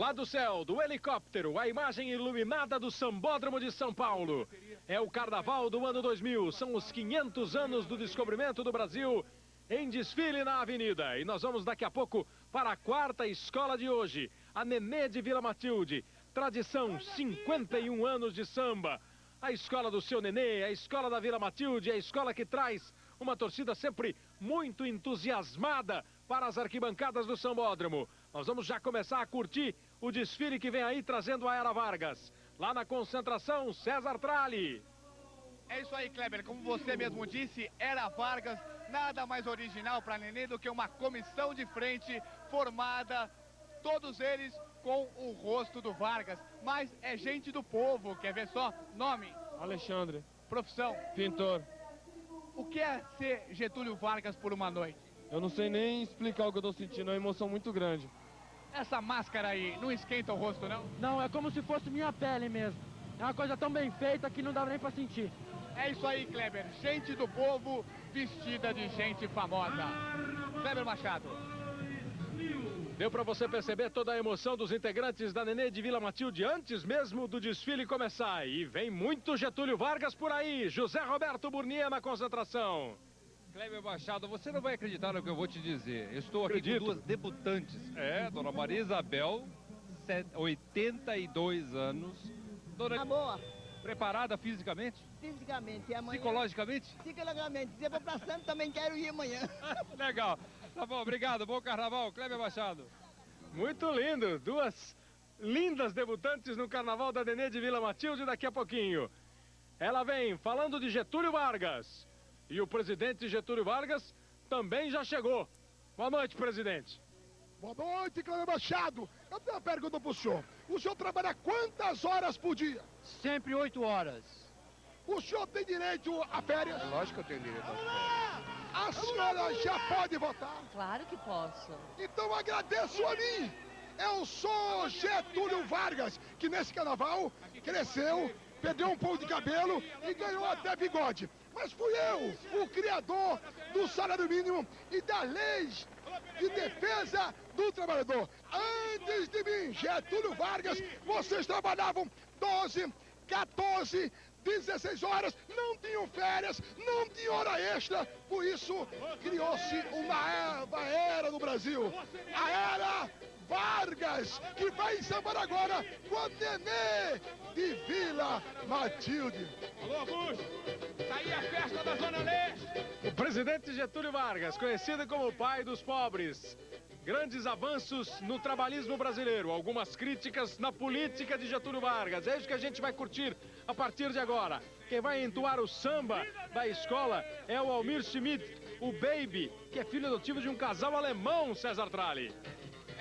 Lá do céu, do helicóptero, a imagem iluminada do Sambódromo de São Paulo. É o Carnaval do ano 2000, são os 500 anos do descobrimento do Brasil em desfile na avenida. E nós vamos daqui a pouco para a quarta escola de hoje, a Nenê de Vila Matilde. Tradição, 51 anos de samba. A escola do seu Nenê, a escola da Vila Matilde, a escola que traz uma torcida sempre muito entusiasmada para as arquibancadas do Sambódromo. Nós vamos já começar a curtir o desfile que vem aí trazendo a Era Vargas. Lá na concentração, César Tralli. É isso aí, Kleber. Como você mesmo disse, Era Vargas, nada mais original para Nenê do que uma comissão de frente formada, todos eles com o rosto do Vargas. Mas é gente do povo, quer ver só? Nome? Alexandre. Profissão? Pintor. O que é ser Getúlio Vargas por uma noite? Eu não sei nem explicar o que eu tô sentindo, é uma emoção muito grande. Essa máscara aí não esquenta o rosto, não? Não, é como se fosse minha pele mesmo. É uma coisa tão bem feita que não dá nem pra sentir. É isso aí, Kleber. Gente do povo vestida de gente famosa. Kleber Machado. Deu para você perceber toda a emoção dos integrantes da Nenê de Vila Matilde antes mesmo do desfile começar. E vem muito Getúlio Vargas por aí. José Roberto Burnier na concentração. Kleber Machado, você não vai acreditar no que eu vou te dizer. Eu estou aqui Acredito. com duas debutantes. Dona Maria Isabel, 82 anos. Dona... boa, Preparada fisicamente? fisicamente. E amanhã, Psicologicamente? psicologicamente. Se eu for pra Santos, também quero ir amanhã. Legal. Tá bom, obrigado. Bom carnaval. Kleber Machado. Muito lindo. Duas lindas debutantes no Carnaval da Nenê de Vila Matilde daqui a pouquinho. Ela vem falando de Getúlio Vargas. E o presidente Getúlio Vargas também já chegou. Boa noite, presidente. Boa noite, Kleber Machado. Eu tenho uma pergunta pro senhor. O senhor trabalha quantas horas por dia? Sempre 8 horas. O senhor tem direito a férias? Lógico que eu tenho direito a férias. A senhora já pode votar? Claro que posso. Então agradeço a mim. Eu sou Getúlio Vargas, que nesse carnaval cresceu, perdeu um pouco de cabelo e ganhou até bigode. Mas fui eu, o criador do salário mínimo e das leis de defesa do trabalhador. Antes de mim, Getúlio Vargas, vocês trabalhavam 12, 14, 16 horas, não tinham férias, não tinha hora extra, por isso criou-se uma nova era no Brasil. A Era Vargas, que vai sambar agora com a Nenê de Vila Matilde. Alô, Augusto. Tá aí a festa da Zona Leste. O presidente Getúlio Vargas, conhecido como o pai dos pobres. Grandes avanços no trabalhismo brasileiro, algumas críticas na política de Getúlio Vargas. É isso que a gente vai curtir a partir de agora. Quem vai entoar o samba da escola é o Almir Schmidt, o Baby, que é filho adotivo de um casal alemão, César Tralli.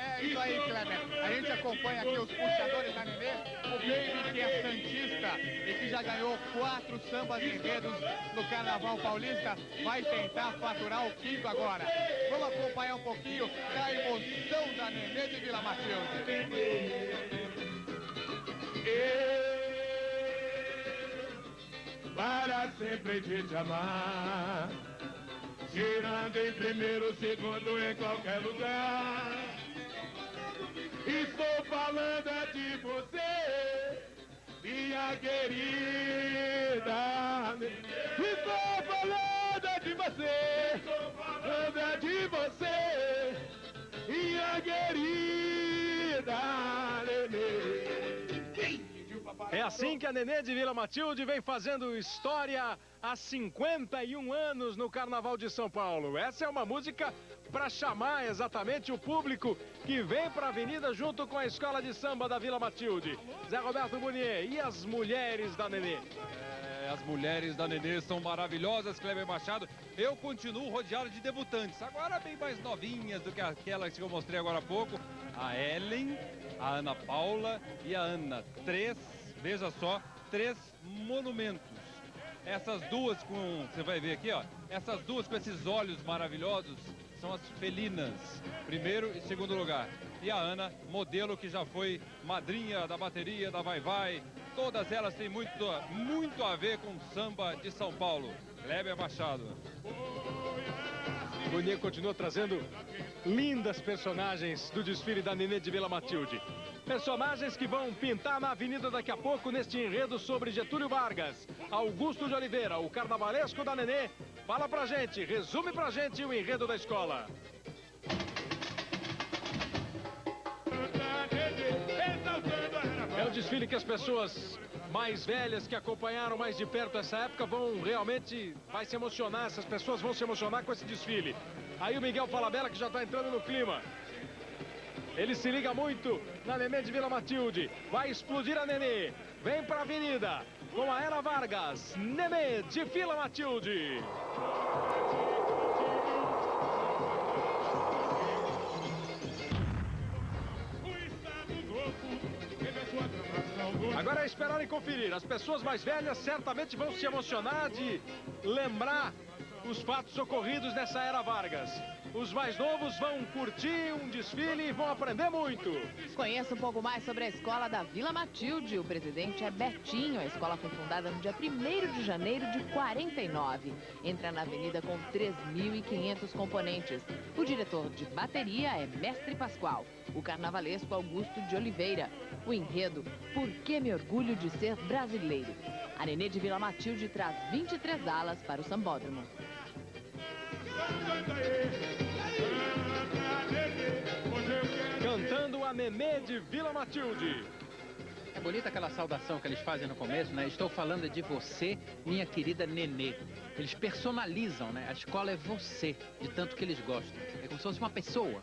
É isso aí, Kleber. A gente acompanha aqui os puxadores da Nenê. O Baby, que é santista e que já ganhou 4 sambas enredos no Carnaval Paulista, vai tentar faturar o 5º agora. Vamos acompanhar um pouquinho da emoção da Nenê de Vila Matilde. Para sempre te amar, girando em primeiro, segundo, em qualquer lugar. Estou falando é de você, minha querida. Estou falando é de você, falando é de você, minha querida Nenê. É assim que a Nenê de Vila Matilde vem fazendo história há 51 anos no Carnaval de São Paulo. Essa é uma música para chamar exatamente o público que vem para a avenida junto com a escola de samba da Vila Matilde. Zé Roberto Burnier, e as mulheres da Nenê? As mulheres da Nenê são maravilhosas, Kleber Machado. Eu continuo rodeado de debutantes, agora bem mais novinhas do que aquelas que eu mostrei agora há pouco. A Ellen, a Ana Paula e a Ana. 3, veja só, 3 monumentos. Essas duas você vai ver aqui, ó, essas duas com esses olhos maravilhosos são as felinas, primeiro e segundo lugar. E a Ana, modelo que já foi madrinha da bateria, da Vai Vai. Todas elas têm muito a ver com o samba de São Paulo. Kleber Machado. Gonier continua trazendo lindas personagens do desfile da Nenê de Vila Matilde. Personagens que vão pintar na avenida daqui a pouco neste enredo sobre Getúlio Vargas. Augusto de Oliveira, o carnavalesco da Nenê, fala pra gente, resume pra gente o enredo da escola. É o desfile que as pessoas mais velhas que acompanharam mais de perto essa época vai se emocionar, essas pessoas vão se emocionar com esse desfile. Aí o Miguel Falabella que já está entrando no clima. Ele se liga muito na Nenê de Vila Matilde. Vai explodir a Nenê. Vem para a avenida com a Era Vargas. Nenê de Vila Matilde. Agora é esperar e conferir. As pessoas mais velhas certamente vão se emocionar de lembrar os fatos ocorridos nessa Era Vargas. Os mais novos vão curtir um desfile e vão aprender muito. Conheça um pouco mais sobre a escola da Vila Matilde. O presidente é Betinho. A escola foi fundada no dia 1º de janeiro de 49. Entra na avenida com 3.500 componentes. O diretor de bateria é Mestre Pascoal. O carnavalesco Augusto de Oliveira. O enredo, Por que me orgulho de ser brasileiro? A Nenê de Vila Matilde traz 23 alas para o sambódromo. Cantando a Nenê de Vila Matilde. É bonita aquela saudação que eles fazem no começo, né? Estou falando de você, minha querida Nenê. Eles personalizam, né? A escola é você, de tanto que eles gostam. É como se fosse uma pessoa.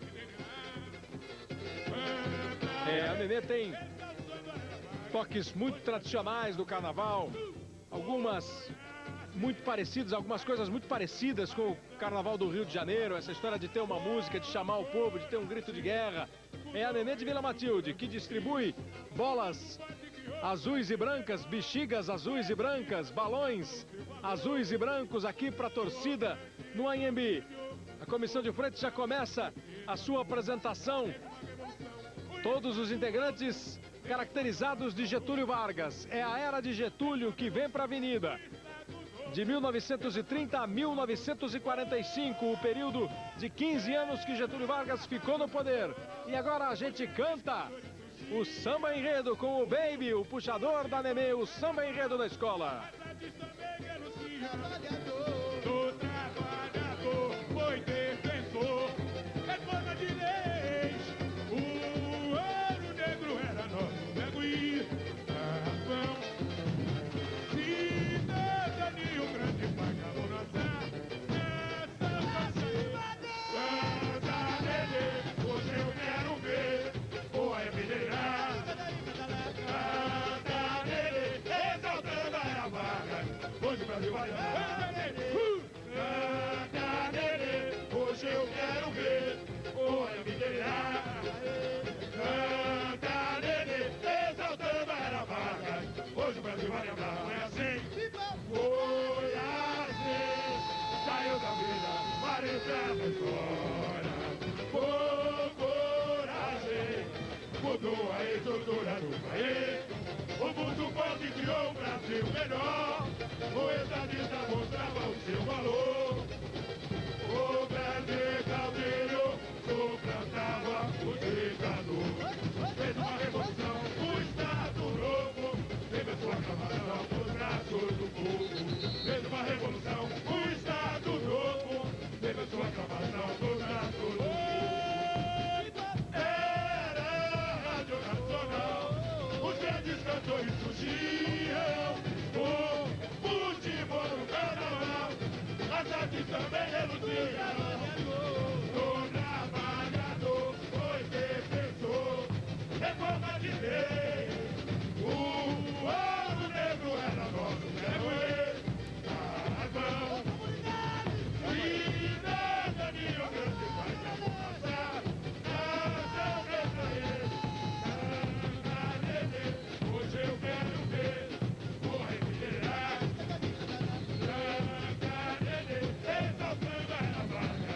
A Nenê tem toques muito tradicionais do carnaval, algumas coisas muito parecidas com o Carnaval do Rio de Janeiro, essa história de ter uma música, de chamar o povo, de ter um grito de guerra. É a Nenê de Vila Matilde que distribui bolas azuis e brancas, bexigas azuis e brancas, balões azuis e brancos aqui para a torcida no Anhembi. A comissão de frente já começa a sua apresentação. Todos os integrantes caracterizados de Getúlio Vargas. É a era de Getúlio que vem para a avenida. De 1930 a 1945, o período de 15 anos que Getúlio Vargas ficou no poder. E agora a gente canta o samba enredo com o Baby, o puxador da Nenê, o samba enredo da escola. Do trabalhador foi defensor, reforma de leis, o ouro negro era nosso nego e nação. Cidadania, o grande pagão nossa Canta, Nenê, hoje eu quero ver o Emineirá. Canta, Nenê, exaltando a Era Vargas, hoje o Brasil vai dar. Canta, Nenê, hoje eu quero ver o Emineirá. Canta, Nenê, exaltando a Era Vargas, hoje o Brasil vai lembrar. Foi assim, saiu da vida para entrar na história. Com coragem, mudou a estrutura do país. O mundo forte criou um Brasil melhor. O estadista mostrava o seu valor. O Brasil Caldeiro suplantava o ditador. Fez uma revolução, o Estado Novo teve a sua aclamação nos braços do povo. Fez uma revolução, o Estado Novo teve a sua aclamação nos braços do povo. Era a Rádio Nacional, os grandes cantores surgiam. O futebol no carnaval, as artes também reluziam. O trabalhador foi defensor, reforma de lei. O ouro negro era nosso nego e razão. Cidadania, o grande pai da nossa nação brasileira. Canta, Nenê, hoje eu quero ver o Emineirá. Canta, Nenê, exaltando a Era Vargas,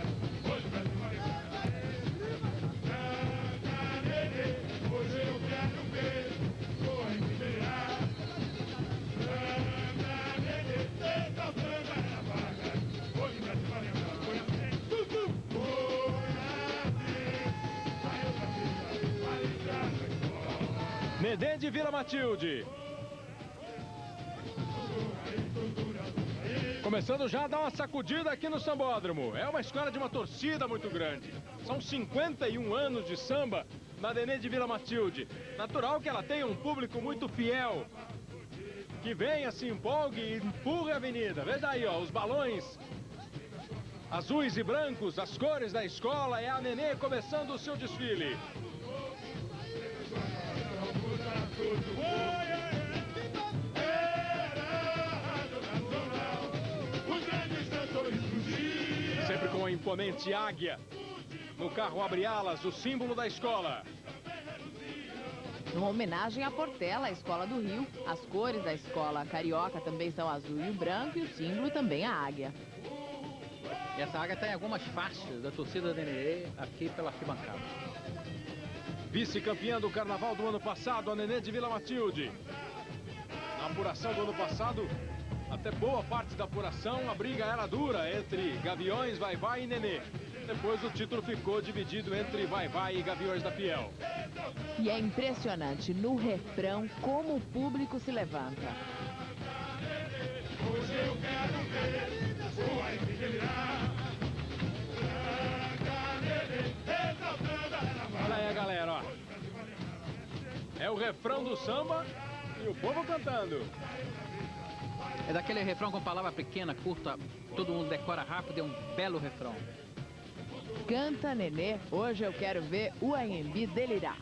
Nenê de Vila Matilde. Começando já a dar uma sacudida aqui no Sambódromo. É uma escola de uma torcida muito grande. São 51 anos de samba na Nenê de Vila Matilde. Natural que ela tenha um público muito fiel, que venha, se empolgue e empurre a avenida. Veja aí, ó, os balões azuis e brancos, as cores da escola. É a Nenê começando o seu desfile. Sempre com a imponente águia no carro abre-alas, o símbolo da escola. Numa homenagem à Portela, a escola do Rio, as cores da escola carioca também são azul e o branco e o símbolo também a águia. E essa águia tem algumas faixas da torcida da Nenê aqui pela arquibancada. Vice-campeã do carnaval do ano passado, a Nenê de Vila Matilde. Na apuração do ano passado, até boa parte da apuração, a briga era dura entre Gaviões, Vai-Vai e Nenê. Depois o título ficou dividido entre Vai-Vai e Gaviões da Fiel. E é impressionante no refrão como o público se levanta. Hoje eu quero ver sua infidelidade. Olha aí, galera, ó. É o refrão do samba e o povo cantando. É daquele refrão com palavra pequena, curta, todo mundo decora rápido, é um belo refrão. Canta, Nenê, hoje eu quero ver o Anhembi delirar.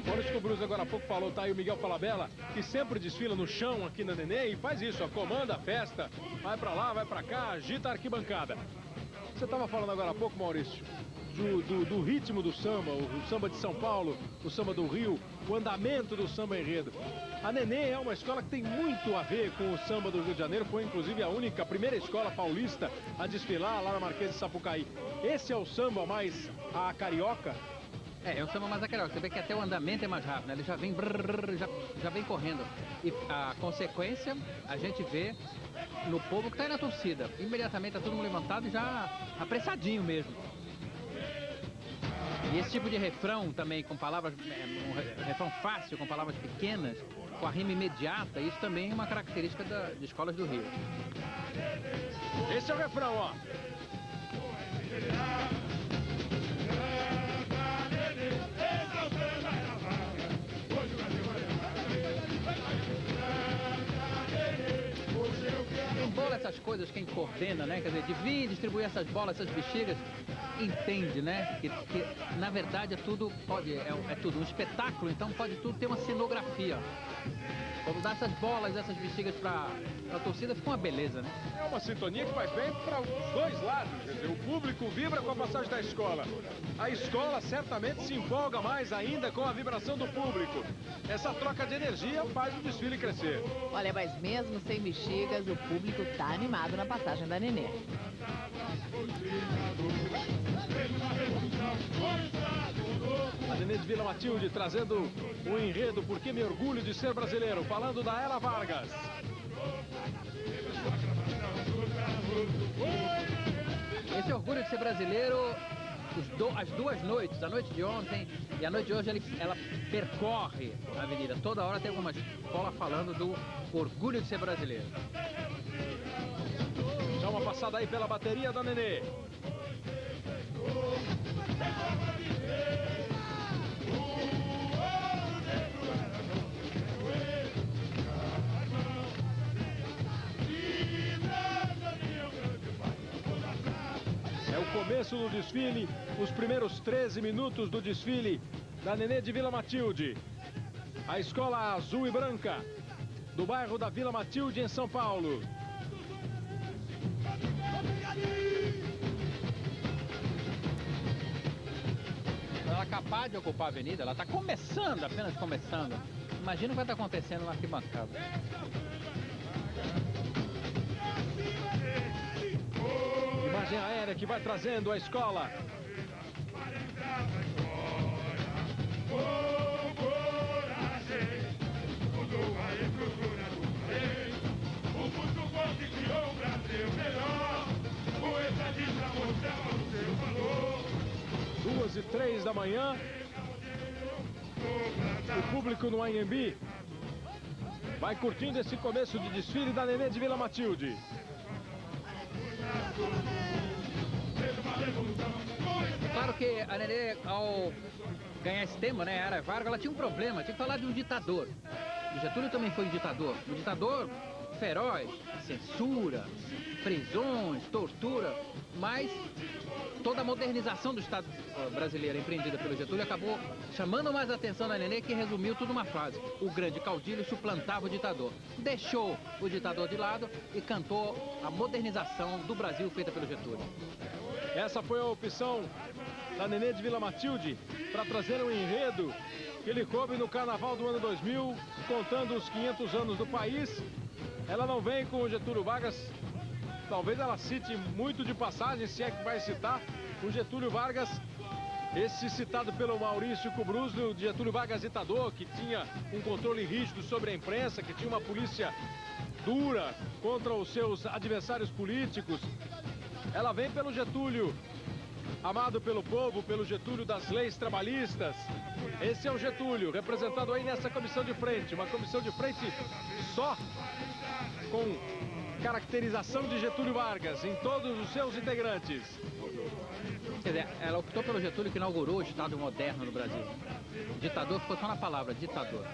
Maurício Cubruz agora há pouco falou, tá aí o Miguel Falabella, que sempre desfila no chão aqui na Nenê e faz isso, ó, comanda a festa, vai pra lá, vai pra cá, agita a arquibancada. Você tava falando agora há pouco, Maurício, do ritmo do samba, o samba de São Paulo, o samba do Rio, o andamento do samba enredo. A Nenê é uma escola que tem muito a ver com o samba do Rio de Janeiro, foi inclusive a primeira escola paulista a desfilar lá na Marquês de Sapucaí. Esse é o samba mais a carioca? É um samba mais a carioca. Você vê que até o andamento é mais rápido, né? Ele já vem já vem correndo. E a consequência, a gente vê no povo que tá aí na torcida. Imediatamente tá todo mundo levantado e já apressadinho mesmo. E esse tipo de refrão também, com palavras, um refrão fácil, com palavras pequenas, com a rima imediata, isso também é uma característica de escolas do Rio. Esse é o refrão, ó. Embola essas coisas, quem coordena, né? Quer dizer, divide, distribui essas bolas, essas bexigas, entende, né? Que na verdade é tudo tudo um espetáculo, então pode tudo ter uma cenografia. Quando dá essas bolas, essas bexigas pra torcida, fica uma beleza, né? É uma sintonia que faz bem para os dois lados. Quer dizer, o público vibra com a passagem da escola. A escola certamente se empolga mais ainda com a vibração do público. Essa troca de energia faz o desfile crescer. Olha, mas mesmo sem bexigas, o público tá animado na passagem da Nenê. A Nenê de Vila Matilde trazendo o enredo Porque Me Orgulho de Ser Brasileiro, falando da Ela Vargas. Esse orgulho de ser brasileiro, as duas noites, a noite de ontem e a noite de hoje, ela percorre a avenida. Toda hora tem alguma escola falando do orgulho de ser brasileiro. Já uma passada aí pela bateria da Nenê. É o começo do desfile, os primeiros 13 minutos do desfile da Nenê de Vila Matilde. A escola azul e branca do bairro da Vila Matilde, em São Paulo. Ela é capaz de ocupar a avenida, ela está começando, apenas começando. Imagina o que vai estar acontecendo na arquibancada. Imagem aérea que vai trazendo a escola. O futebol que criou o Brasil melhor, o estadista mostrava o seu da manhã. O público no Anhembi vai curtindo esse começo de desfile da Nenê de Vila Matilde. Claro que a Nenê, ao ganhar esse tema, né, Era Vargas, ela tinha um problema, tinha que falar de um ditador. O Getúlio também foi um ditador feroz, censura, prisões, tortura, mas toda a modernização do Estado brasileiro empreendida pelo Getúlio acabou chamando mais a atenção da Nenê, que resumiu tudo numa frase: o grande caudilho suplantava o ditador. Deixou o ditador de lado e cantou a modernização do Brasil feita pelo Getúlio. Essa foi a opção da Nenê de Vila Matilde para trazer um enredo que lhe coube no Carnaval do ano 2000, contando os 500 anos do país. Ela não vem com o Getúlio Vargas, talvez ela cite muito de passagem, se é que vai citar, o Getúlio Vargas, esse citado pelo Maurício Cubruzzo, de Getúlio Vargas ditador, que tinha um controle rígido sobre a imprensa, que tinha uma polícia dura contra os seus adversários políticos. Ela vem pelo Getúlio amado pelo povo, pelo Getúlio das leis trabalhistas. Esse é o Getúlio, representado aí nessa comissão de frente, uma comissão de frente só com caracterização de Getúlio Vargas em todos os seus integrantes. Quer dizer, ela optou pelo Getúlio, que inaugurou o Estado moderno no Brasil. Ditador ficou só na palavra, ditador.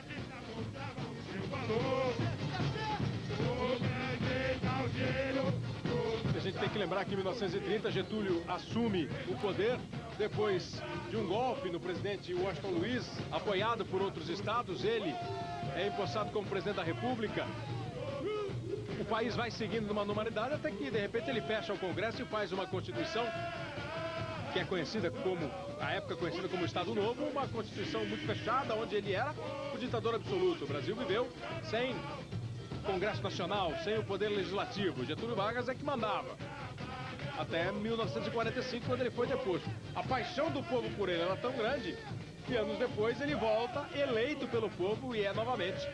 A gente tem que lembrar que em 1930 Getúlio assume o poder depois de um golpe no presidente Washington Luiz, apoiado por outros estados. Ele é empossado como presidente da República. O país vai seguindo numa normalidade até que de repente ele fecha o Congresso e faz uma Constituição que é conhecida como, à época conhecida como Estado Novo, uma Constituição muito fechada, onde ele era o ditador absoluto. O Brasil viveu sem Congresso Nacional, sem o poder legislativo. Getúlio Vargas é que mandava. Até 1945, quando ele foi deposto. A paixão do povo por ele era tão grande que anos depois ele volta eleito pelo povo e é novamente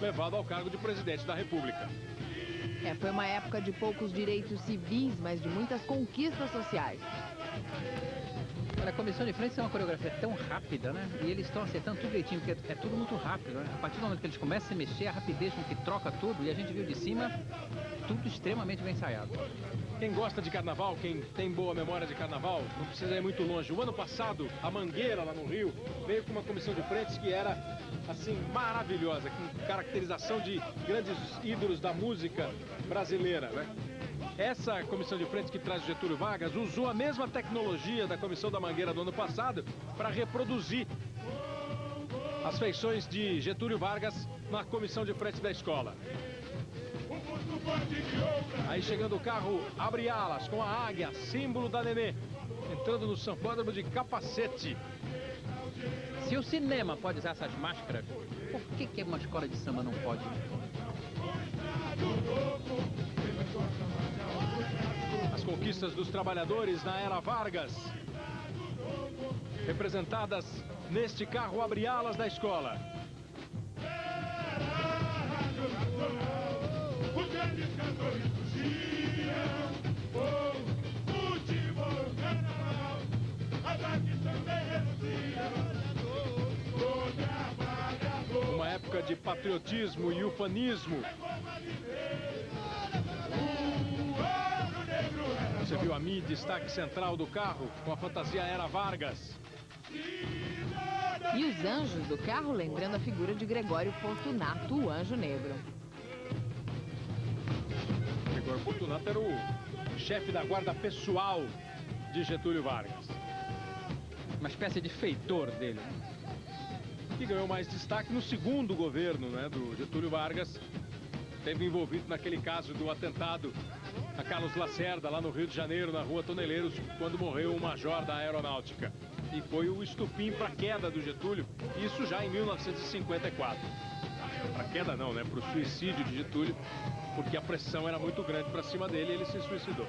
levado ao cargo de presidente da República. Foi uma época de poucos direitos civis, mas de muitas conquistas sociais. Olha, a comissão de frente é uma coreografia tão rápida, né? E eles estão acertando tudo direitinho, porque é tudo muito rápido, né? A partir do momento que eles começam a se mexer, a rapidez com que troca tudo, e a gente viu de cima, tudo extremamente bem ensaiado. Quem gosta de carnaval, quem tem boa memória de carnaval, não precisa ir muito longe. O ano passado, a Mangueira, lá no Rio, veio com uma comissão de frente que era, assim, maravilhosa, com caracterização de grandes ídolos da música brasileira, né? Essa comissão de frente que traz o Getúlio Vargas usou a mesma tecnologia da comissão da Mangueira do ano passado para reproduzir as feições de Getúlio Vargas na comissão de frente da escola. Aí chegando o carro Abre Alas com a águia, símbolo da Nenê, entrando no sambódromo de capacete. Se o cinema pode usar essas máscaras, por que uma escola de samba não pode? As conquistas dos trabalhadores na era Vargas, representadas neste carro Abre Alas da escola. Os grandes cantores fugiam, o último carnaval, as artes também reluziam. Uma época de patriotismo e ufanismo. Você viu a mim, destaque central do carro, com a fantasia Era Vargas. E os anjos do carro lembrando a figura de Gregório Fortunato, o anjo negro. Gregório Fortunato era o chefe da guarda pessoal de Getúlio Vargas. Uma espécie de feitor dele. Que ganhou mais destaque no segundo governo, né, do Getúlio Vargas. Esteve envolvido naquele caso do atentado a Carlos Lacerda, lá no Rio de Janeiro, na rua Toneleiros, quando morreu um major da aeronáutica. E foi o estupim para a queda do Getúlio, isso já em 1954. Para a queda não, né, para o suicídio de Getúlio, porque a pressão era muito grande para cima dele e ele se suicidou.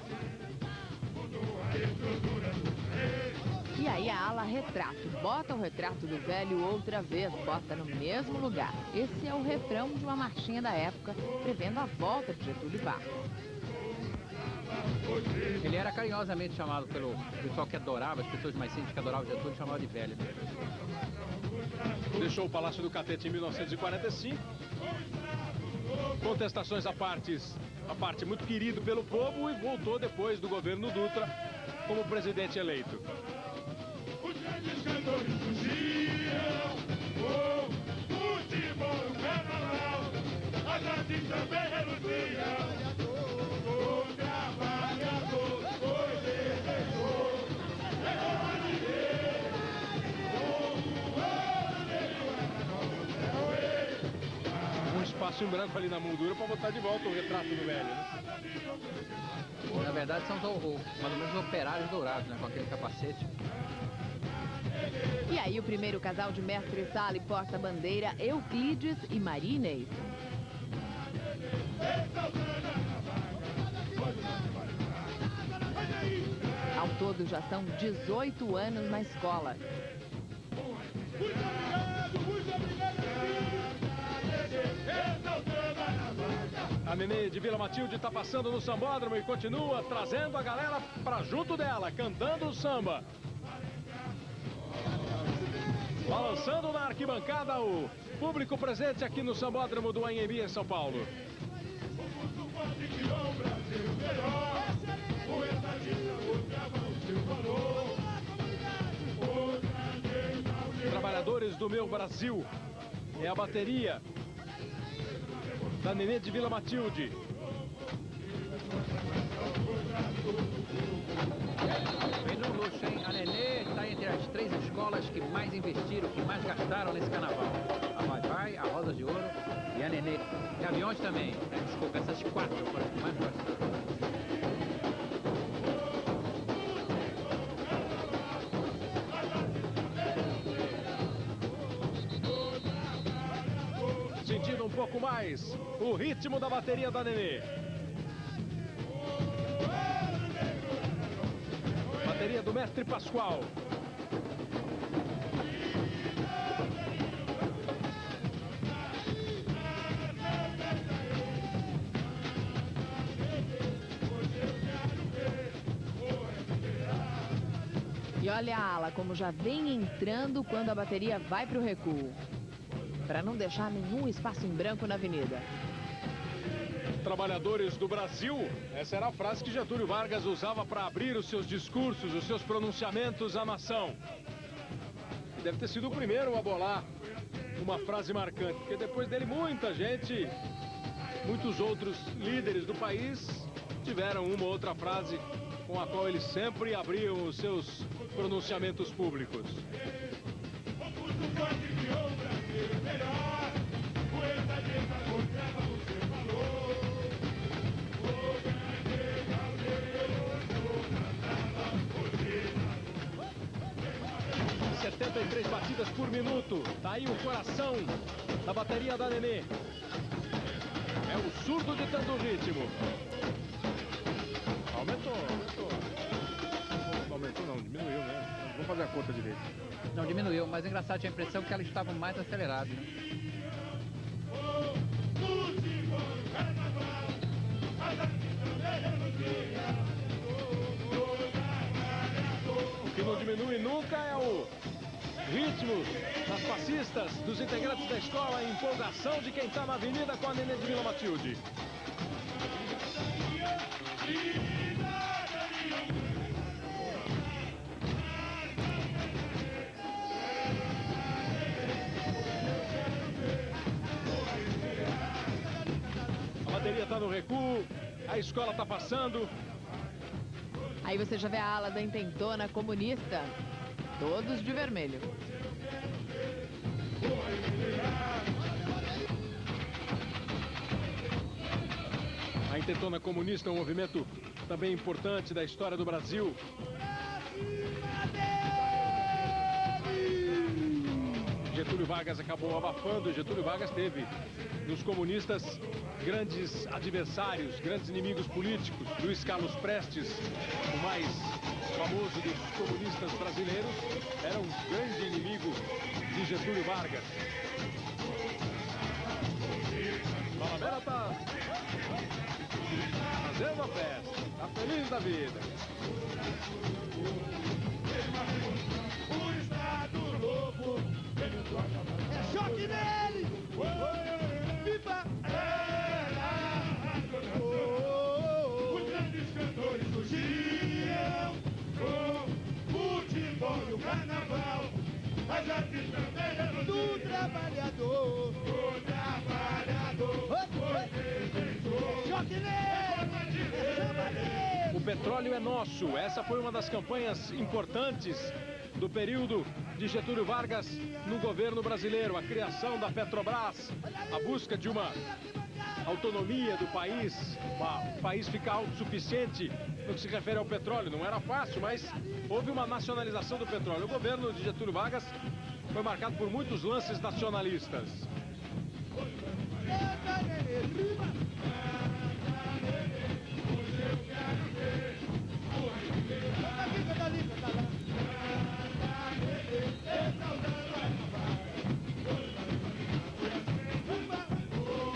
E aí a ala retrato, bota o retrato do velho outra vez, bota no mesmo lugar. Esse é o refrão de uma marchinha da época, prevendo a volta de Getúlio Vargas. Ele era carinhosamente chamado pelo pessoal que adorava, as pessoas mais simples que adoravam Getúlio, chamavam de velho. Deixou o Palácio do Catete em 1945. Contestações à parte muito querido pelo povo, e voltou depois do governo Dutra como presidente eleito. Os grandes cantores surgiam, o futebol, o carnaval, as artes também reluziam. O trabalhador foi defensor, levou a viver, Um espaço em branco ali na moldura para botar de volta o retrato do velho, né? Na verdade são mais ou menos operários dourados, né? Com aquele capacete. E aí o primeiro casal de mestre sala e porta-bandeira, Euclides e Maria Inês. Ao todo já são 18 anos na escola. A Nenê de Vila Matilde está passando no sambódromo e continua trazendo a galera para junto dela, cantando o samba. Balançando na arquibancada o público presente aqui no sambódromo do Anhembi, em São Paulo. Trabalhadores do Meu Brasil. É a bateria da Nenê de Vila Matilde. Vem no luxo, hein? A Nenê está entre as 3 escolas que mais investiram, que mais gastaram nesse carnaval. A Vai-Vai, a Rosa de Ouro e a Nenê. E aviões também. Desculpa, essas 4 foram as que mais gastaram. Sentindo um pouco mais o ritmo da bateria da Nenê. Bateria do mestre Pascoal. E olha a ala como já vem entrando quando a bateria vai para o recuo. Para não deixar nenhum espaço em branco na avenida. Trabalhadores do Brasil, essa era a frase que Getúlio Vargas usava para abrir os seus discursos, os seus pronunciamentos à nação. E deve ter sido o primeiro a bolar uma frase marcante, porque depois dele muita gente, muitos outros líderes do país tiveram uma ou outra frase com a qual eles sempre abriam os seus pronunciamentos públicos. E 73 batidas por minuto. Tá aí o coração da bateria da Nenê. É o surdo ditando o ritmo. Aumentou. Não aumentou não, diminuiu, né? Vamos fazer a conta direito. Não, diminuiu, mas engraçado, tinha a impressão que elas estavam mais aceleradas. Né? O que não diminui nunca é o ritmo das passistas, dos integrantes da escola, a empolgação de quem está na avenida com a Nenê de Vila Matilde. A bateria está no recuo, a escola está passando. Aí você já vê a ala da intentona comunista, todos de vermelho. A intentona comunista é um movimento também importante da história do Brasil. Getúlio Vargas acabou abafando. Getúlio Vargas teve nos comunistas grandes adversários, grandes inimigos políticos. Luiz Carlos Prestes, o mais famoso dos comunistas brasileiros, era um grande inimigo de Getúlio Vargas. Falabella está fazendo a festa. Tá feliz da vida. O Estado Novo É choque nele! Viva! Os grandes cantores surgiam com o futebol e o carnaval. As artes também Do trabalhador! o trabalhador foi defensor. Choque nele! É samba nele! O petróleo é nosso. Essa foi uma das campanhas importantes do período de Getúlio Vargas no governo brasileiro. A criação da Petrobras, a busca de uma autonomia do país, o país ficar autossuficiente no que se refere ao petróleo. Não era fácil, mas houve uma nacionalização do petróleo. O governo de Getúlio Vargas foi marcado por muitos lances nacionalistas.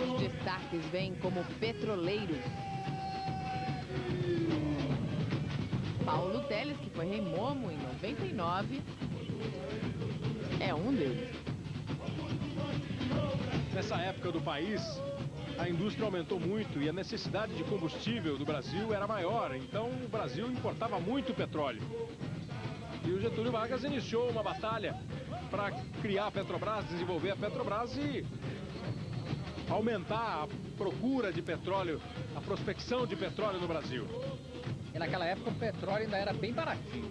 Os destaques vêm como petroleiros. Paulo Teles, que foi rei Momo em 99, é um deles. Nessa época do país, a indústria aumentou muito e a necessidade de combustível do Brasil era maior. Então o Brasil importava muito petróleo. E o Getúlio Vargas iniciou uma batalha para criar a Petrobras, desenvolver a Petrobras e aumentar a procura de petróleo, a prospecção de petróleo no Brasil. E naquela época o petróleo ainda era bem baratinho.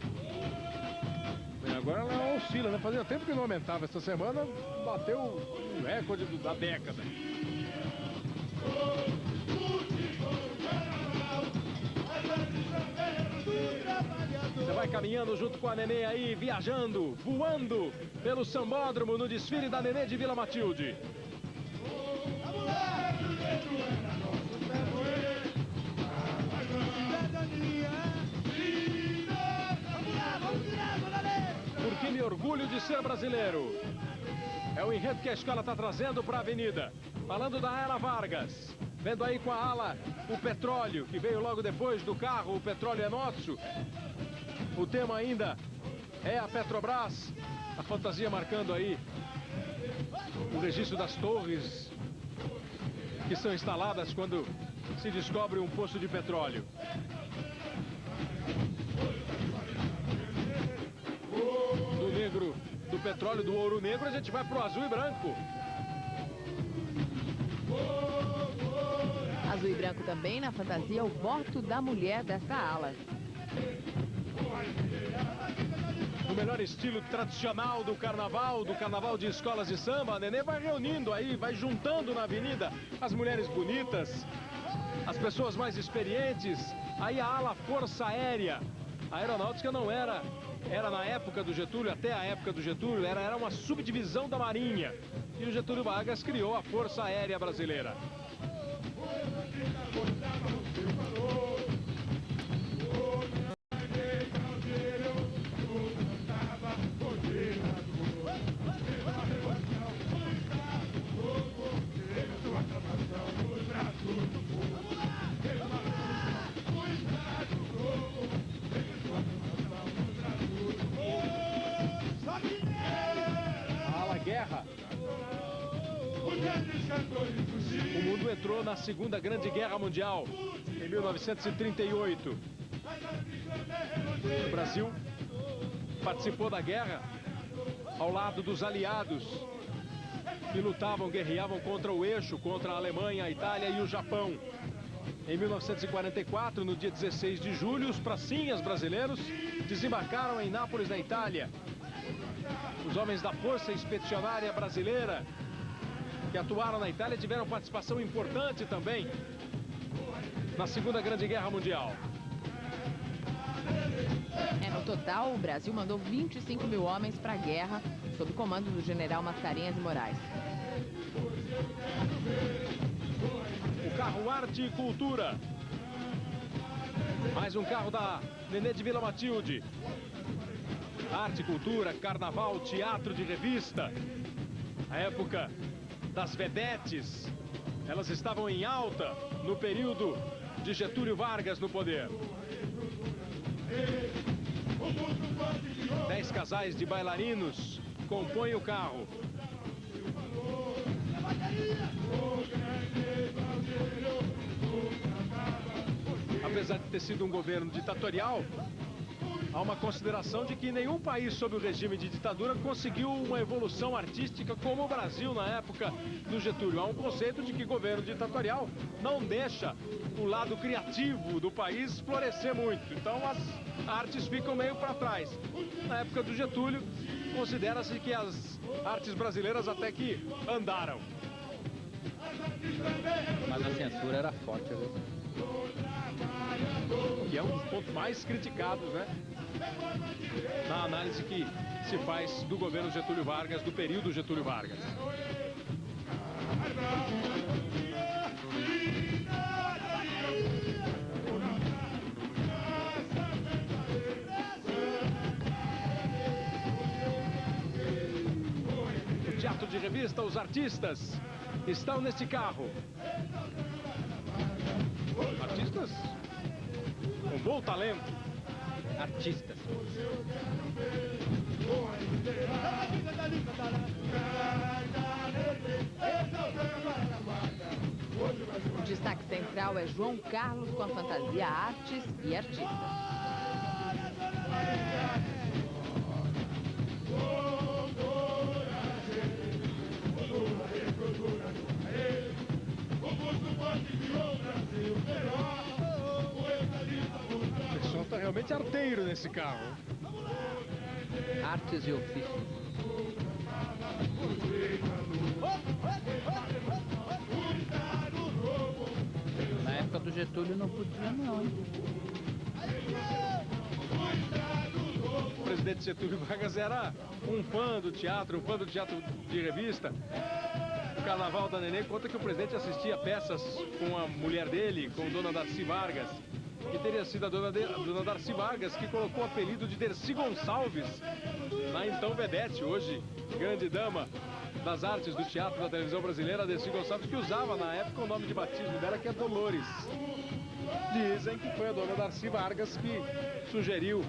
Agora ela oscila, né? Fazia tempo que não aumentava. Essa semana bateu o recorde da década. Você vai caminhando junto com a Nenê aí, viajando, voando pelo Sambódromo no desfile da Nenê de Vila Matilde. Porque me orgulho de ser brasileiro. É o enredo que a escola está trazendo para a avenida. Falando da Ala Vargas. Vendo aí com a ala o petróleo, que veio logo depois do carro. O petróleo é nosso. O tema ainda é a Petrobras. A fantasia marcando aí o registro das torres que são instaladas quando se descobre um poço de petróleo. Do negro, do petróleo, do ouro negro, a gente vai pro azul e branco. Azul e branco também na fantasia, o voto da mulher dessa ala. No melhor estilo tradicional do carnaval de escolas de samba, a Nenê vai reunindo aí, vai juntando na avenida as mulheres bonitas, as pessoas mais experientes, aí a ala Força Aérea. A aeronáutica não era na época do Getúlio, até a época do Getúlio, era uma subdivisão da Marinha. E o Getúlio Vargas criou a Força Aérea Brasileira. A ala Guerra. O mundo entrou na Segunda Grande Guerra Mundial, em 1938. O Brasil participou da guerra ao lado dos aliados que lutavam, guerreavam contra o eixo, contra a Alemanha, a Itália e o Japão. Em 1944, no dia 16 de julho, os pracinhas brasileiros desembarcaram em Nápoles, na Itália. Os homens da Força Expedicionária Brasileira que atuaram na Itália tiveram participação importante também na Segunda Grande Guerra Mundial. No total, o Brasil mandou 25 mil homens para a guerra, sob comando do general Mascarenhas de Moraes. O carro Arte e Cultura. Mais um carro da Nenê de Vila Matilde. Arte, cultura, carnaval, teatro de revista. A época das vedetes, elas estavam em alta no período de Getúlio Vargas no poder. 10 casais de bailarinos compõem o carro. Apesar de ter sido um governo ditatorial, há uma consideração de que nenhum país sob o regime de ditadura conseguiu uma evolução artística como o Brasil na época do Getúlio. Há um conceito de que governo ditatorial não deixa o lado criativo do país florescer muito. Então as artes ficam meio para trás. Na época do Getúlio, considera-se que as artes brasileiras até que andaram. Mas a censura era forte, viu? Que é um dos pontos mais criticados, né? Na análise que se faz do governo Getúlio Vargas, do período Getúlio Vargas. No teatro de revista, os artistas estão neste carro. Artistas com bom talento. Artistas. O destaque central é João Carlos com a fantasia Artes e Artistas. O pessoal está realmente arteiro nesse carro. Artes e ofícios. Na época do Getúlio não podia não, hein? O presidente Getúlio Vargas era um fã do teatro de revista. O Carnaval da Nenê conta que o presidente assistia peças com a mulher dele, com Dona Darcy Vargas, que teria sido a Dona Darcy Vargas que colocou o apelido de Dercy Gonçalves na então vedete, hoje grande dama das artes do teatro da televisão brasileira, Dercy Gonçalves, que usava na época o nome de batismo dela, que é Dolores. Dizem que foi a Dona Darcy Vargas que sugeriu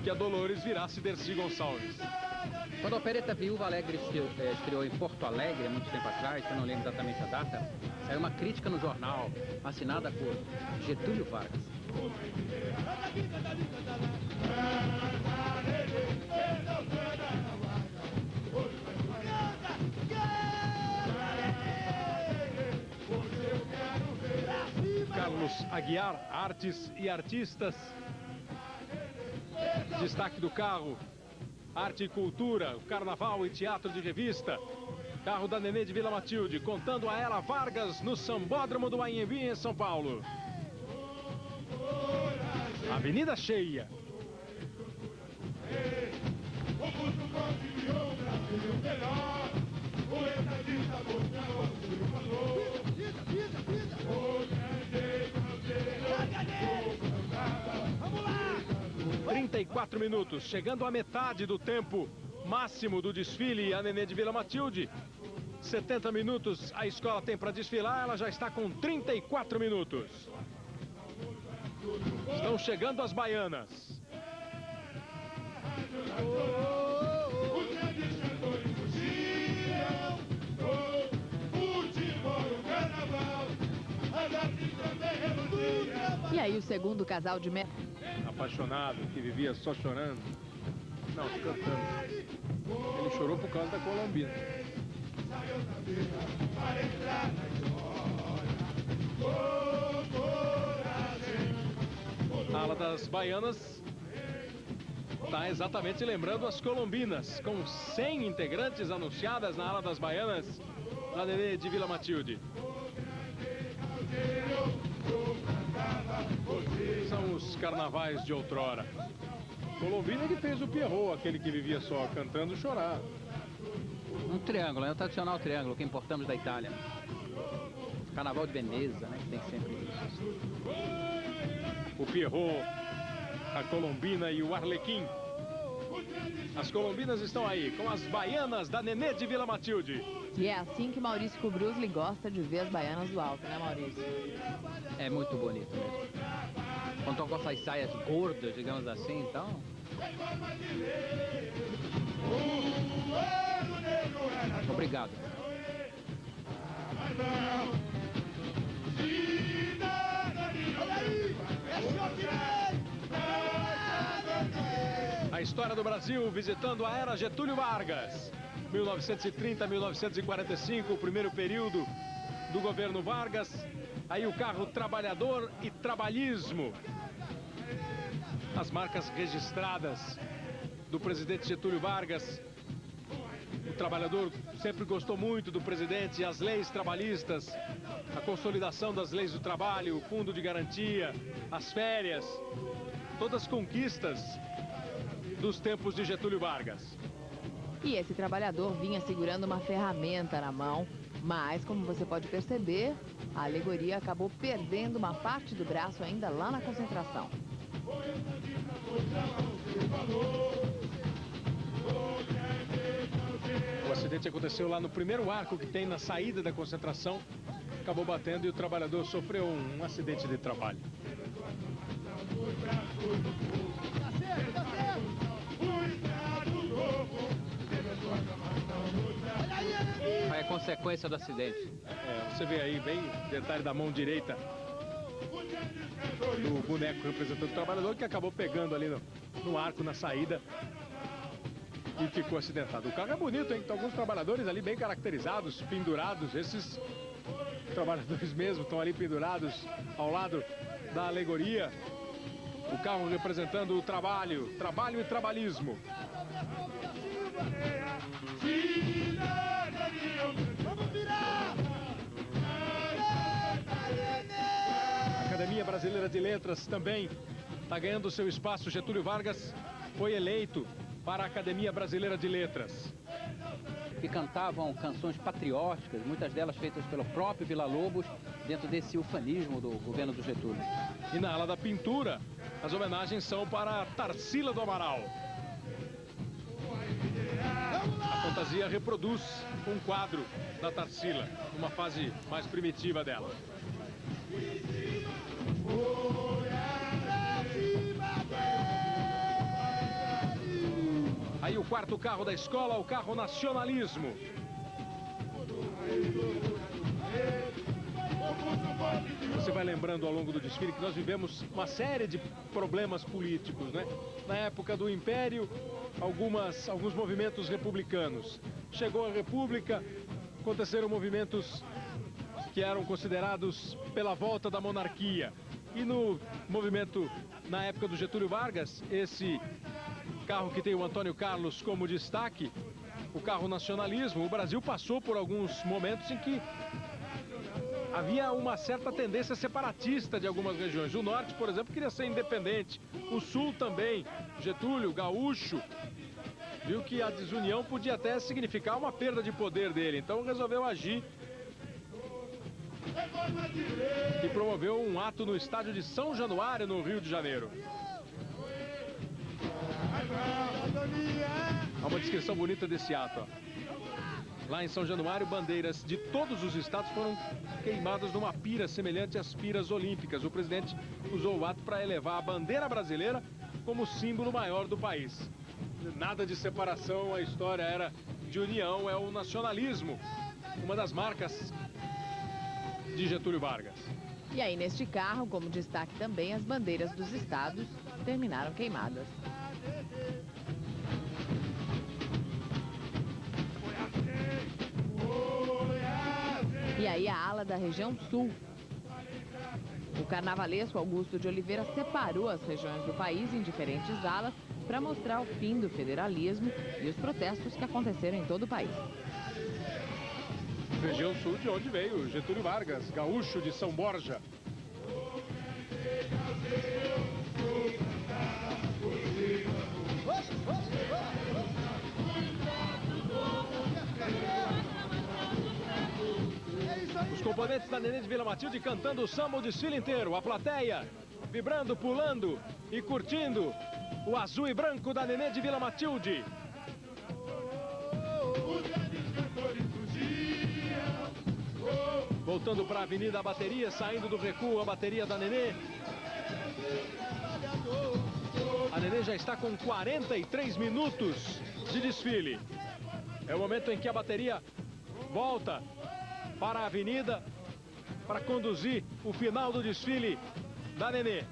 que a Dolores virasse Dercy Gonçalves. Quando a Opereta Viúva Alegre estreou em Porto Alegre, há muito tempo atrás, eu não lembro exatamente a data, saiu uma crítica no jornal, assinada por Getúlio Vargas. Carlos Aguiar, Artes e Artistas. Destaque do carro, arte e cultura, carnaval e teatro de revista. Carro da Nenê de Vila Matilde, contando a Ela Vargas no Sambódromo do Anhembi, em São Paulo. Avenida cheia. Vamos lá! 34 minutos, chegando à metade do tempo máximo do desfile, a Nenê de Vila Matilde. 70 minutos a escola tem para desfilar, ela já está com 34 minutos. Estão chegando as baianas. E aí o segundo casal de Apaixonado, que vivia só chorando. Não, cantando. Ele chorou por causa da Colombina. A ala das baianas está exatamente lembrando as colombinas, com 100 integrantes anunciadas na ala das baianas da Nenê de Vila Matilde. São os carnavais de outrora. Colombina que fez o Pierrot, aquele que vivia só cantando, chorar. Um triângulo, é o tradicional triângulo que importamos da Itália. Carnaval de Veneza, né, que tem sempre isso. O Pierrot, a Colombina e o Arlequim. As colombinas estão aí, com as baianas da Nenê de Vila Matilde. E é assim que Maurício Kubrusli gosta de ver as baianas do alto, né, Maurício? É muito bonito mesmo. Quando estão com essas saias gordas, digamos assim, então... Obrigado. A história do Brasil visitando a era Getúlio Vargas. 1930 a 1945, o primeiro período do governo Vargas. Aí o carro trabalhador e trabalhismo. As marcas registradas do presidente Getúlio Vargas. O trabalhador sempre gostou muito do presidente, as leis trabalhistas, a consolidação das leis do trabalho, o fundo de garantia, as férias, todas as conquistas dos tempos de Getúlio Vargas. E esse trabalhador vinha segurando uma ferramenta na mão, mas, como você pode perceber, a alegoria acabou perdendo uma parte do braço ainda lá na concentração. O acidente aconteceu lá no primeiro arco que tem na saída da concentração. Acabou batendo e o trabalhador sofreu um acidente de trabalho. É consequência do acidente. Você vê aí bem detalhe da mão direita do boneco representando o trabalhador, que acabou pegando ali no arco, na saída, e ficou acidentado. O carro é bonito, hein? Tem alguns trabalhadores ali bem caracterizados, pendurados. Esses trabalhadores mesmo estão ali pendurados ao lado da alegoria. O carro representando o trabalho e trabalhismo. Vamos virar! A Academia Brasileira de Letras também está ganhando seu espaço. Getúlio Vargas foi eleito para a Academia Brasileira de Letras. Que cantavam canções patrióticas, muitas delas feitas pelo próprio Villa-Lobos, dentro desse ufanismo do governo do Getúlio. E na ala da pintura, as homenagens são para Tarsila do Amaral. A fantasia reproduz um quadro da Tarsila, uma fase mais primitiva dela. Aí o quarto carro da escola, o carro Nacionalismo. Você vai lembrando ao longo do desfile que nós vivemos uma série de problemas políticos, né? Na época do Império, alguns movimentos republicanos. Chegou a República, aconteceram movimentos que eram considerados pela volta da monarquia. E no movimento, na época do Getúlio Vargas, esse carro que tem o Antônio Carlos como destaque, o carro Nacionalismo, o Brasil passou por alguns momentos em que havia uma certa tendência separatista de algumas regiões. O norte, por exemplo, queria ser independente. O sul também. Getúlio, gaúcho, viu que a desunião podia até significar uma perda de poder dele. Então resolveu agir e promoveu um ato no estádio de São Januário, no Rio de Janeiro. Há uma descrição bonita desse ato, ó. Lá em São Januário, bandeiras de todos os estados foram queimadas numa pira semelhante às piras olímpicas. O presidente usou o ato para elevar a bandeira brasileira como símbolo maior do país. Nada de separação, a história era de união, é o nacionalismo, uma das marcas de Getúlio Vargas. E aí, neste carro, como destaque também, as bandeiras dos estados terminaram queimadas. E aí a ala da região sul. O carnavalesco Augusto de Oliveira separou as regiões do país em diferentes alas para mostrar o fim do federalismo e os protestos que aconteceram em todo o país. Região sul, de onde veio Getúlio Vargas, gaúcho de São Borja. Os componentes da Nenê de Vila Matilde cantando o samba o desfile inteiro. A plateia vibrando, pulando e curtindo o azul e branco da Nenê de Vila Matilde. Voltando para a Avenida, a bateria, saindo do recuo, a bateria da Nenê. A Nenê já está com 43 minutos de desfile. É o momento em que a bateria volta para a avenida para conduzir o final do desfile da Nenê.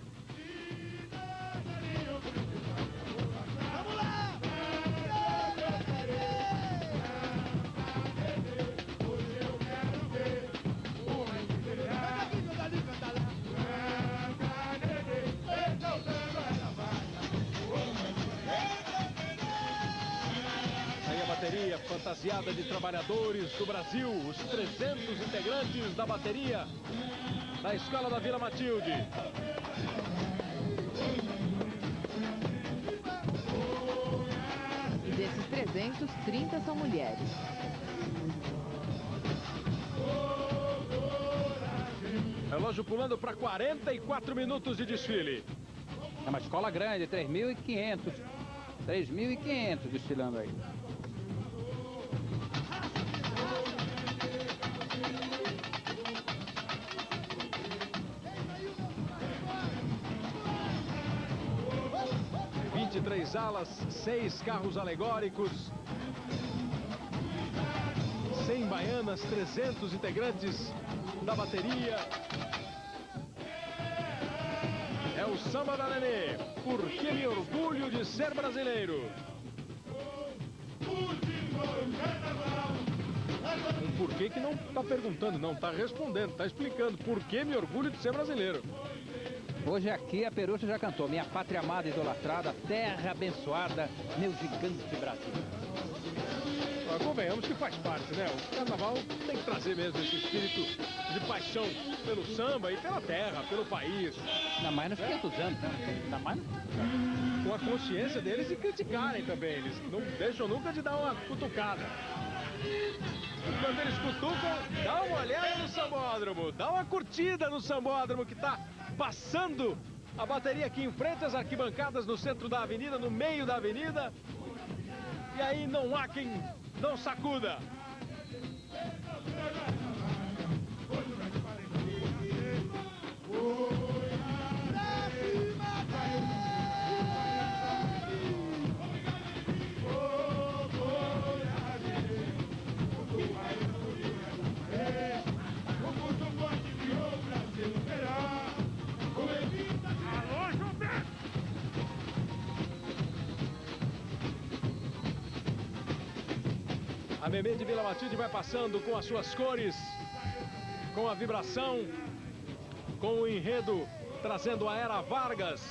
Bateria fantasiada de trabalhadores do Brasil, os 300 integrantes da bateria da Escola da Vila Matilde. E desses 300, 30 são mulheres. Relógio pulando para 44 minutos de desfile. É uma escola grande, 3.500. 3.500 desfilando aí. Três alas, 6 carros alegóricos, 100 baianas, 300 integrantes da bateria. É o samba da Nenê, porque me orgulho de ser brasileiro. Um porquê que não está perguntando, não está respondendo, está explicando por que me orgulho de ser brasileiro. Hoje aqui a Perucha já cantou Minha Pátria Amada Idolatrada, Terra Abençoada, Meu Gigante Brasil. Convenhamos que faz parte, né? O carnaval tem que trazer mesmo esse espírito de paixão pelo samba e pela terra, pelo país. Ainda mais nos 500 anos, ainda mais com a consciência deles de criticarem também. Eles não deixam nunca de dar uma cutucada. Quando eles cutucam, dá uma olhada no sambódromo, dá uma curtida no sambódromo que está passando a bateria aqui em frente às arquibancadas no centro da avenida, no meio da avenida. E aí não há quem não sacuda. A Nenê de Vila Matilde vai passando com as suas cores, com a vibração, com o enredo, trazendo a Era Vargas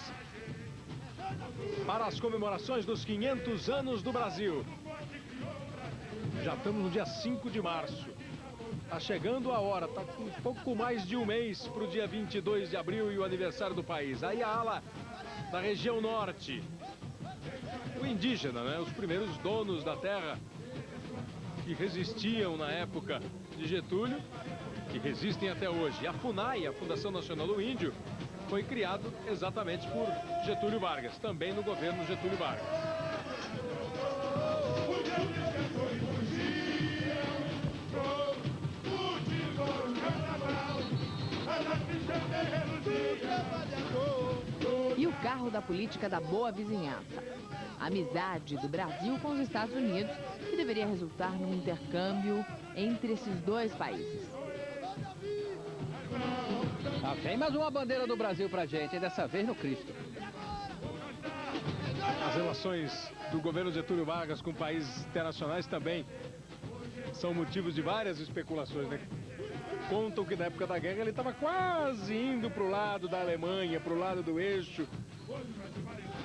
para as comemorações dos 500 anos do Brasil. Já estamos no dia 5 de março. Está chegando a hora, está com um pouco mais de um mês para o dia 22 de abril e o aniversário do país. Aí a ala da região norte, o indígena, né? Os primeiros donos da terra, que resistiam na época de Getúlio, que resistem até hoje. A FUNAI, a Fundação Nacional do Índio, foi criado exatamente por Getúlio Vargas, também no governo Getúlio Vargas. E o carro da política da boa vizinhança. A amizade do Brasil com os Estados Unidos, que deveria resultar num intercâmbio entre esses dois países. Vem mais uma bandeira do Brasil pra gente, dessa vez no Cristo. As relações do governo Getúlio Vargas com países internacionais também são motivos de várias especulações, né? Contam que na época da guerra ele estava quase indo para o lado da Alemanha, para o lado do eixo.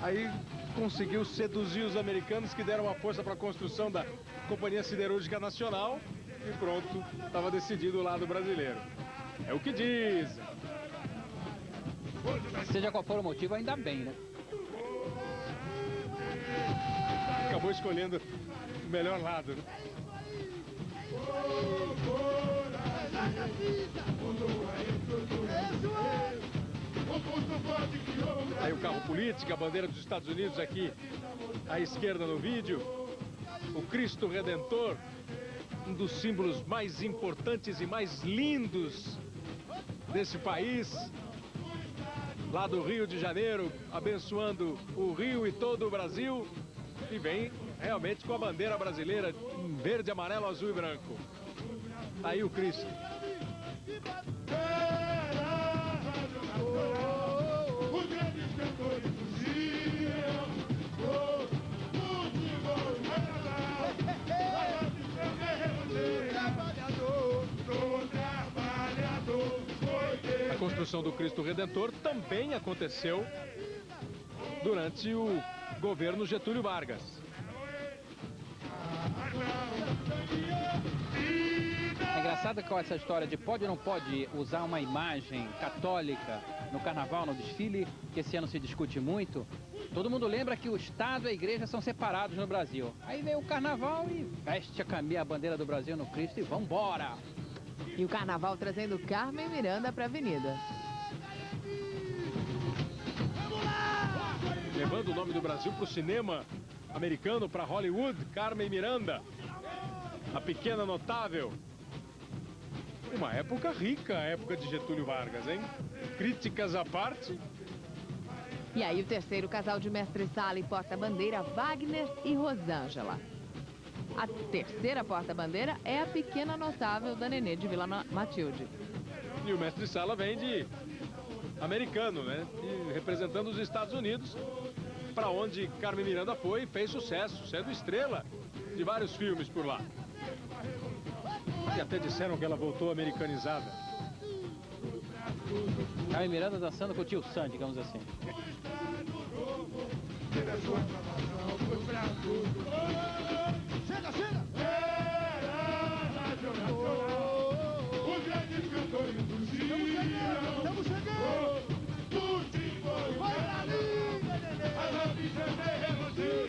Aí conseguiu seduzir os americanos, que deram a força para a construção da Companhia Siderúrgica Nacional, e pronto, estava decidido o lado brasileiro. É o que dizem. Seja qual for o motivo, ainda bem, né? Acabou escolhendo o melhor lado, né? O pulso forte o carro político, a bandeira dos Estados Unidos aqui à esquerda no vídeo. O Cristo Redentor, um dos símbolos mais importantes e mais lindos desse país. Lá do Rio de Janeiro, abençoando o Rio e todo o Brasil. E vem realmente com a bandeira brasileira em verde, amarelo, azul e branco. Tá aí o Cristo. Os grandes cantores fugiam, futebol e carnaval. Pro trabalhador foi A construção do Cristo Redentor também aconteceu durante o governo Getúlio Vargas. É engraçado com essa história de pode ou não pode usar uma imagem católica no carnaval, no desfile, que esse ano se discute muito. Todo mundo lembra que o Estado e a Igreja são separados no Brasil. Aí vem o carnaval e veste a bandeira do Brasil no Cristo e vambora! E o carnaval trazendo Carmen Miranda para a avenida. Levando o nome do Brasil para o cinema americano, para Hollywood, Carmen Miranda. A pequena notável. Uma época rica, a época de Getúlio Vargas, hein? Críticas à parte. E aí o terceiro casal de mestre-sala e porta-bandeira, Wagner e Rosângela. A terceira porta-bandeira é a pequena notável da Nenê de Vila Matilde. E o mestre-sala vem de americano, né? E representando os Estados Unidos, para onde Carmen Miranda foi e fez sucesso, sendo estrela de vários filmes por lá. E até disseram que ela voltou americanizada. Carmen Miranda dançando com o tio Sam, digamos assim. Chega, chega! os grandes cantores fugiam. Estamos chegando! Futebol e Vai pra carnaval. liga, neném! A noite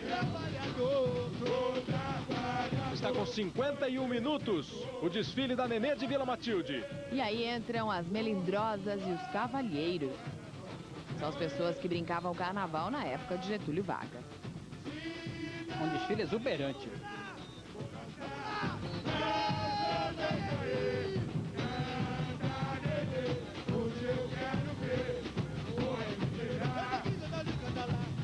Trabalhador! pro trabalhador. Está com 51 minutos o desfile da Nenê de Vila Matilde. E aí entram as melindrosas e os cavalheiros. São as pessoas que brincavam o carnaval na época de Getúlio Vargas. Um desfile exuberante.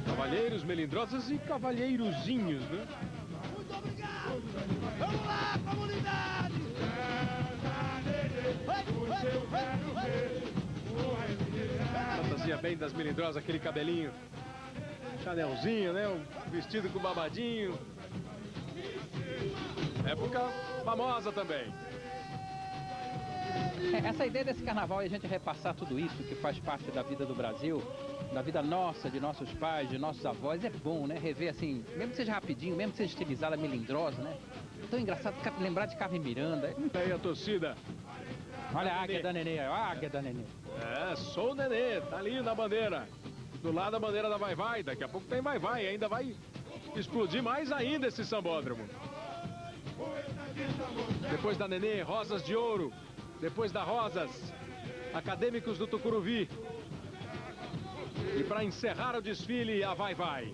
Cavalheiros, melindrosas e cavalheirozinhos, né? Muito obrigado! Vamos lá, comunidade! Fantasia bem das melindrosas, aquele cabelinho. Chanelzinho, né? Um vestido com babadinho. Época famosa também. Essa ideia desse carnaval é a gente repassar tudo isso que faz parte da vida do Brasil, da vida nossa, de nossos pais, de nossos avós, é bom, né? Rever assim, mesmo que seja rapidinho, mesmo que seja estilizada, melindrosa, né? Tão engraçado lembrar de Carmen Miranda. Aí a torcida. Olha a águia da Nenê, a águia da Nenê. É, sou o Nenê, tá ali na bandeira. Do lado da bandeira da Vai Vai, daqui a pouco tem Vai Vai, ainda vai explodir mais ainda esse sambódromo. Depois da Nenê, Rosas de Ouro. Depois da Rosas, Acadêmicos do Tucuruvi. E para encerrar o desfile, a Vai Vai.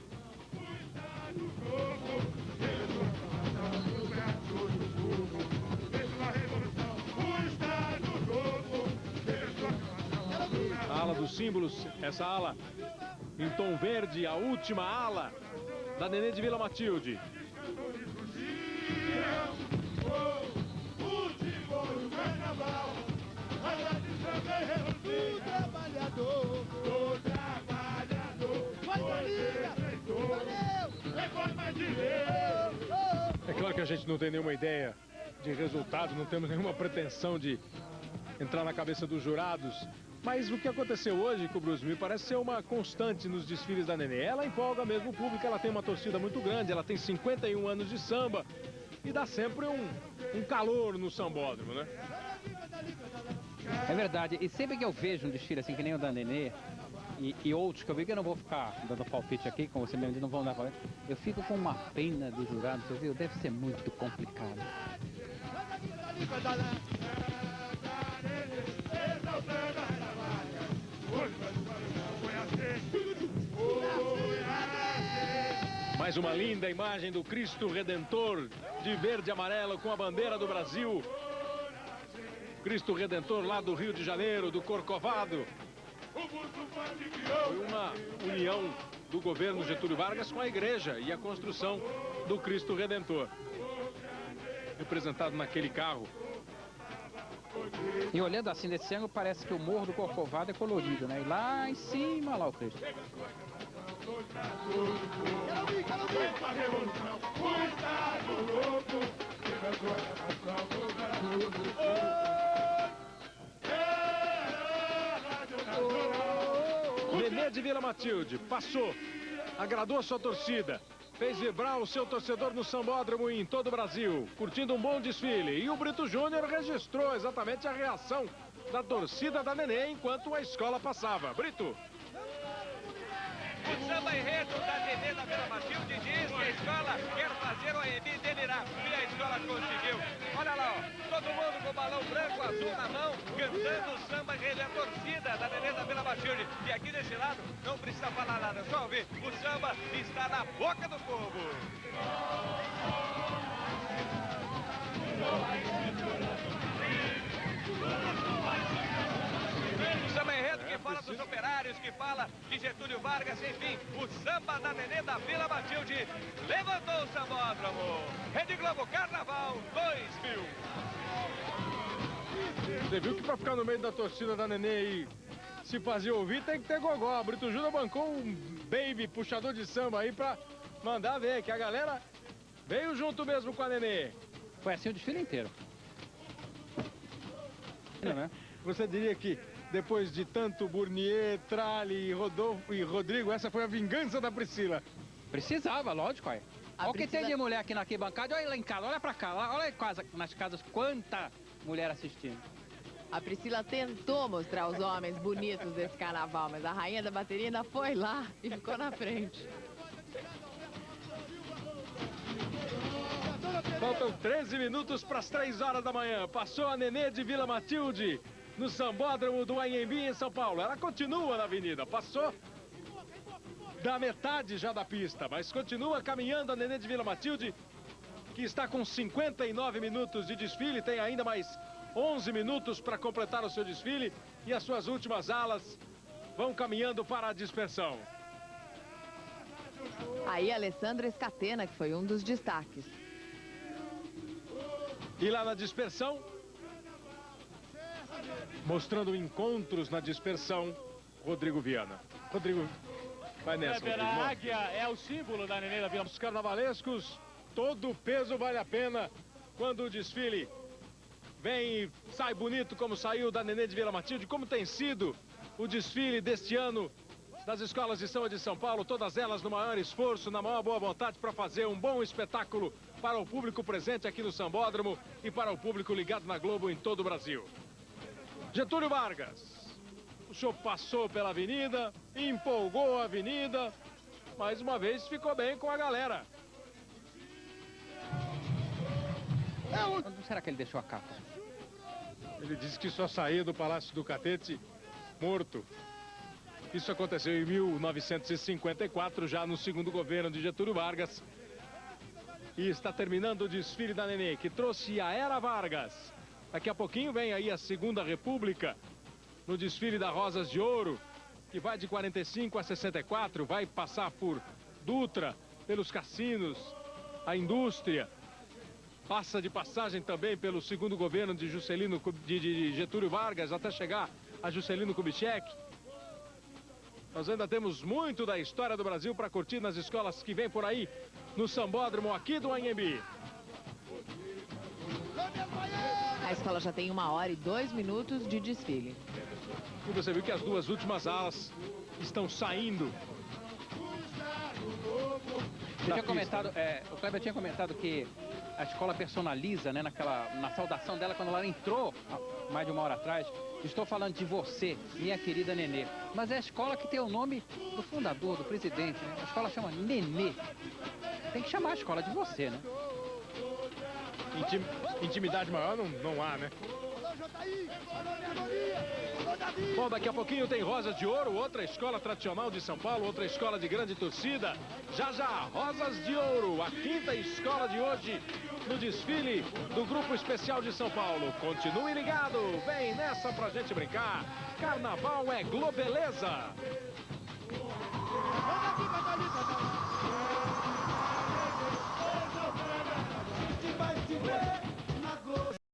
A ala dos símbolos, essa ala em tom verde, a última ala da Nenê de Vila Matilde. O trabalhador! O trabalhador. Vai pra liga! Valeu! Reforma de Deus. É claro que a gente não tem nenhuma ideia de resultado, não temos nenhuma pretensão de entrar na cabeça dos jurados. Mas o que aconteceu hoje com o Bruce me parece ser uma constante nos desfiles da Nenê. Ela empolga mesmo o público, ela tem uma torcida muito grande, ela tem 51 anos de samba e dá sempre um calor no sambódromo, né? É verdade, e sempre que eu vejo um desfile assim que nem o da Nenê e outros que eu vi, que eu não vou ficar dando palpite aqui, como você mesmo disse, não vão dar palpite, eu fico com uma pena dos jurados, você viu? Deve ser muito complicado. Hoje, foi assim. Mais uma linda imagem do Cristo Redentor de verde e amarelo com a bandeira do Brasil. Cristo Redentor lá do Rio de Janeiro, do Corcovado. Foi uma união do governo Getúlio Vargas com a igreja e a construção do Cristo Redentor. Representado naquele carro. E olhando assim desse ângulo, parece que o Morro do Corcovado é colorido, né? E lá em cima, lá o Cristo. A revolução, o Estado louco, levantou a nação. Nenê de Vila Matilde passou, agradou a sua torcida, fez vibrar o seu torcedor no Sambódromo e em todo o Brasil, curtindo um bom desfile. E o Brito Júnior registrou exatamente a reação da torcida da Nenê enquanto a escola passava. Brito. O samba enredo da Nenê da Vila Matilde diz que a escola quer fazer o AMB delirar. E a escola conseguiu. Olha lá, ó, todo mundo com o balão branco, azul na mão, cantando o samba enredo. É a torcida da Nenê da Vila Matilde. E aqui desse lado não precisa falar nada, só ouvir. O samba está na boca do povo. O samba enredo que fala dos operários, que fala de Getúlio Vargas, enfim, o samba da Nenê da Vila Matilde levantou o sambódromo. Rede Globo Carnaval 2000. Você viu que pra ficar no meio da torcida da Nenê e se fazer ouvir tem que ter gogó. Brito Júnior bancou um baby puxador de samba aí pra mandar ver que a galera veio junto mesmo com a Nenê. Foi assim o desfile inteiro. Né? Você diria que depois de tanto Burnier, Tralli, Rodolfo e Rodrigo, essa foi a vingança da Priscila? Precisava, lógico, aí. Olha o que tem de mulher aqui na arquibancada, olha lá em casa, olha pra cá, olha aí nas casas, quanta mulher assistindo. A Priscila tentou mostrar os homens bonitos desse carnaval, mas a rainha da bateria ainda foi lá e ficou na frente. Faltam 13 minutos para as 3 horas da manhã. Passou a Nenê de Vila Matilde no Sambódromo do Anhembi, em São Paulo. Ela continua na avenida, passou da metade já da pista, mas continua caminhando a Nenê de Vila Matilde, que está com 59 minutos de desfile, tem ainda mais 11 minutos para completar o seu desfile e as suas últimas alas vão caminhando para a dispersão. Aí Alessandra Escatena, que foi um dos destaques. E lá na dispersão, mostrando encontros na dispersão, Rodrigo Viana. Rodrigo, vai nessa, Rodrigo. A águia é o símbolo da Nenê da Vila. Os carnavalescos, todo o peso vale a pena quando o desfile vem e sai bonito como saiu da Nenê de Vila Matilde, como tem sido o desfile deste ano das escolas de samba de São Paulo, todas elas no maior esforço, na maior boa vontade para fazer um bom espetáculo para o público presente aqui no Sambódromo e para o público ligado na Globo em todo o Brasil. Getúlio Vargas, o senhor passou pela avenida, empolgou a avenida, mais uma vez ficou bem com a galera. Onde será que ele deixou a capa? Ele disse que só saía do Palácio do Catete morto. Isso aconteceu em 1954, já no segundo governo de Getúlio Vargas. E está terminando o desfile da Nenê, que trouxe a Era Vargas. Daqui a pouquinho vem aí a Segunda República, no desfile da Rosas de Ouro, que vai de 45 a 64, vai passar por Dutra, pelos cassinos, a indústria. Passa de passagem também pelo segundo governo de Getúlio Vargas, até chegar a Juscelino Kubitschek. Nós ainda temos muito da história do Brasil para curtir nas escolas que vem por aí, no Sambódromo aqui do Anhembi. A escola já tem 1 hora e 2 minutos de desfile. E você viu que as duas últimas alas estão saindo. O Kleber tinha comentado que a escola personaliza, né, na saudação dela, quando ela entrou, mais de 1 hora atrás. Estou falando de você, minha querida Nenê. Mas é a escola que tem o nome do fundador, do presidente, né? A escola chama Nenê. Tem que chamar a escola de você, né? Intimidade maior não há, né? Alô, Jotaí! Alô, minha harmonia! Alô, Davi! Bom, daqui a pouquinho tem Rosas de Ouro, outra escola tradicional de São Paulo, outra escola de grande torcida. Já já, Rosas de Ouro, a quinta escola de hoje no desfile do Grupo Especial de São Paulo. Continue ligado, vem nessa pra gente brincar. Carnaval é Globeleza. Vamos aqui, Catalina.